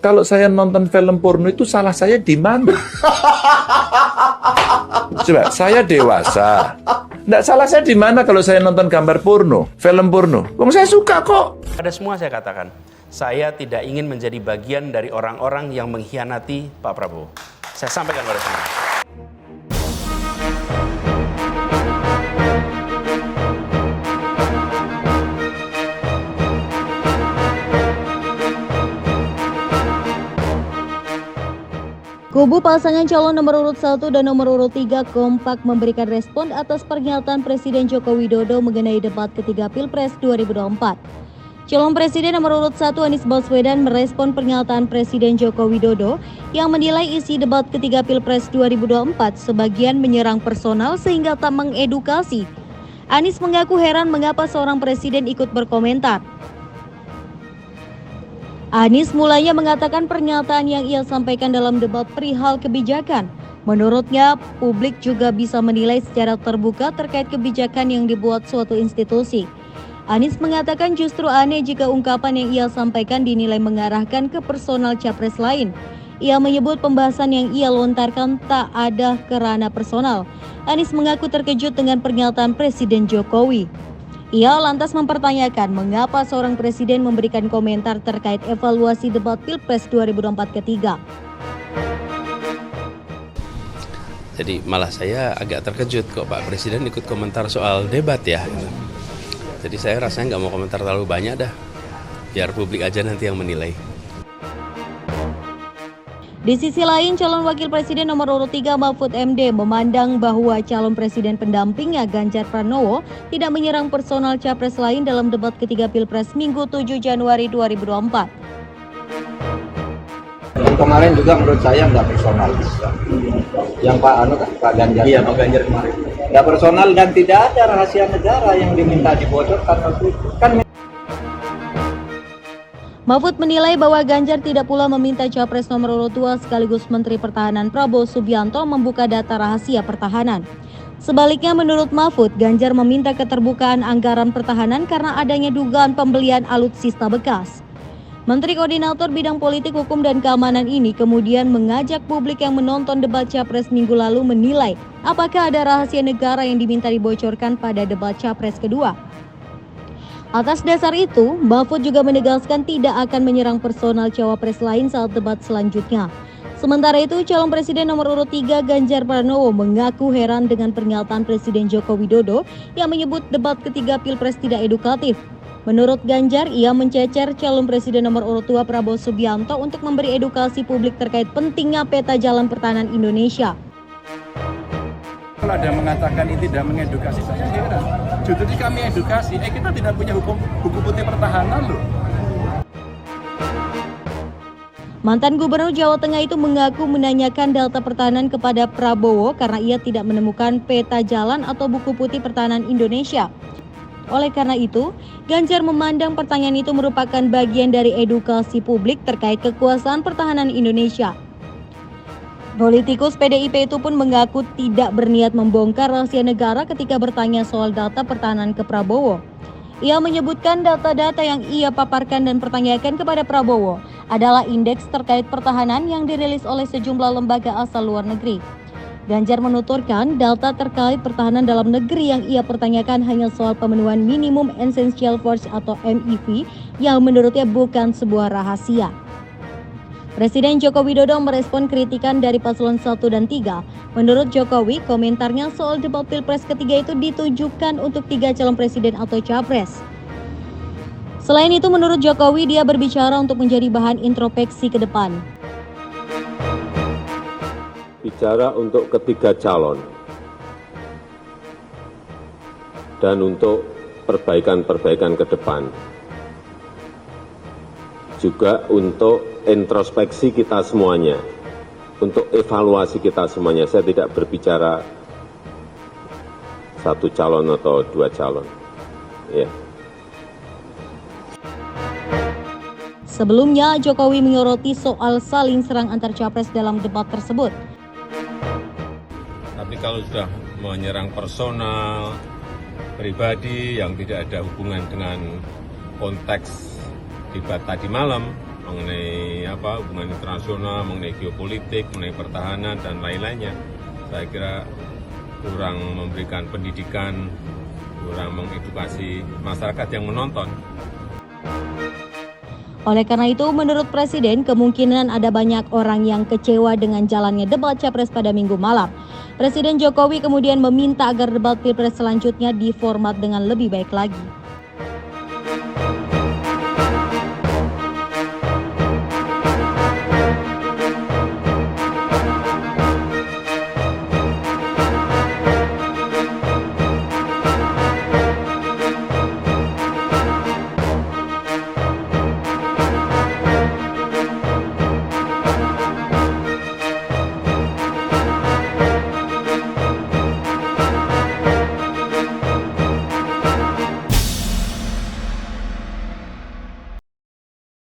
Kalau saya nonton film porno itu salah saya di mana? Coba, saya dewasa. Nggak salah saya di mana kalau saya nonton gambar porno, film porno? Wong saya suka kok. Pada semua saya katakan, saya tidak ingin menjadi bagian dari orang-orang yang mengkhianati Pak Prabowo. Saya sampaikan pada semua. Kubu pasangan calon nomor urut 1 dan nomor urut 3 kompak memberikan respon atas pernyataan Presiden Joko Widodo mengenai debat ketiga Pilpres 2024. Calon Presiden nomor urut 1 Anies Baswedan merespon pernyataan Presiden Joko Widodo yang menilai isi debat ketiga Pilpres 2024 sebagian menyerang personal sehingga tak mengedukasi. Anies mengaku heran mengapa seorang presiden ikut berkomentar. Anies mulanya mengatakan pernyataan yang ia sampaikan dalam debat perihal kebijakan. Menurutnya, publik juga bisa menilai secara terbuka terkait kebijakan yang dibuat suatu institusi. Anies mengatakan justru aneh jika ungkapan yang ia sampaikan dinilai mengarahkan ke personal capres lain. Ia menyebut pembahasan yang ia lontarkan tak ada kerana personal. Anies mengaku terkejut dengan pernyataan Presiden Jokowi. Ia lantas mempertanyakan mengapa seorang presiden memberikan komentar terkait evaluasi debat Pilpres 2024 ketiga. Jadi malah saya agak terkejut kok Pak Presiden ikut komentar soal debat ya. Jadi saya rasanya nggak mau komentar terlalu banyak dah. Biar publik aja nanti yang menilai. Di sisi lain, calon wakil presiden nomor urut 3 Mahfud MD memandang bahwa calon presiden pendampingnya Ganjar Pranowo tidak menyerang personal capres lain dalam debat ketiga Pilpres Minggu 7 Januari 2024. Yang kemarin juga menurut saya nggak personal juga. Yang Pak Ganjar. Iya, Pak Ganjar kemarin. Nggak personal dan tidak ada rahasia negara yang diminta dibocorkan waktu itu. Mahfud menilai bahwa Ganjar tidak pula meminta capres nomor urut 2 sekaligus Menteri Pertahanan Prabowo Subianto membuka data rahasia pertahanan. Sebaliknya menurut Mahfud, Ganjar meminta keterbukaan anggaran pertahanan karena adanya dugaan pembelian alutsista bekas. Menteri Koordinator Bidang Politik, Hukum, dan Keamanan ini kemudian mengajak publik yang menonton debat capres minggu lalu menilai apakah ada rahasia negara yang diminta dibocorkan pada debat capres kedua. Atas dasar itu, Mahfud juga menegaskan tidak akan menyerang personal cawapres lain saat debat selanjutnya. Sementara itu, calon presiden nomor urut 3 Ganjar Pranowo mengaku heran dengan pernyataan Presiden Joko Widodo yang menyebut debat ketiga Pilpres tidak edukatif. Menurut Ganjar, ia mencecer calon presiden nomor urut 2 Prabowo Subianto untuk memberi edukasi publik terkait pentingnya peta jalan pertahanan Indonesia. Kalau ada yang mengatakan ini tidak mengedukasi, saya heran. Justru kami edukasi, kita tidak punya buku putih pertahanan loh. Mantan Gubernur Jawa Tengah itu mengaku menanyakan data pertahanan kepada Prabowo karena ia tidak menemukan peta jalan atau buku putih pertahanan Indonesia. Oleh karena itu, Ganjar memandang pertanyaan itu merupakan bagian dari edukasi publik terkait kekuasaan pertahanan Indonesia. Politikus PDIP itu pun mengaku tidak berniat membongkar rahasia negara ketika bertanya soal data pertahanan ke Prabowo. Ia menyebutkan data-data yang ia paparkan dan pertanyakan kepada Prabowo adalah indeks terkait pertahanan yang dirilis oleh sejumlah lembaga asal luar negeri. Ganjar menuturkan data terkait pertahanan dalam negeri yang ia pertanyakan hanya soal pemenuhan minimum essential force atau MIV yang menurutnya bukan sebuah rahasia. Presiden Joko Widodo merespon kritikan dari paslon 1 dan 3. Menurut Jokowi, komentarnya soal debat Pilpres ketiga itu ditujukan untuk 3 calon presiden atau capres. Selain itu, menurut Jokowi, dia berbicara untuk menjadi bahan introspeksi ke depan. Bicara untuk ketiga calon dan untuk perbaikan-perbaikan ke depan. Juga untuk introspeksi kita semuanya, untuk evaluasi kita semuanya. Saya tidak berbicara satu calon atau 2 calon. Ya. Sebelumnya, Jokowi menyoroti soal saling serang antar capres dalam debat tersebut. Tapi kalau sudah menyerang personal, pribadi yang tidak ada hubungan dengan konteks debat tadi malam, mengenai hubungan internasional, mengenai geopolitik, mengenai pertahanan dan lain-lainnya. Saya kira kurang memberikan pendidikan, kurang mengedukasi masyarakat yang menonton. Oleh karena itu, menurut Presiden, kemungkinan ada banyak orang yang kecewa dengan jalannya debat Capres pada Minggu malam. Presiden Jokowi kemudian meminta agar debat Pilpres selanjutnya diformat dengan lebih baik lagi.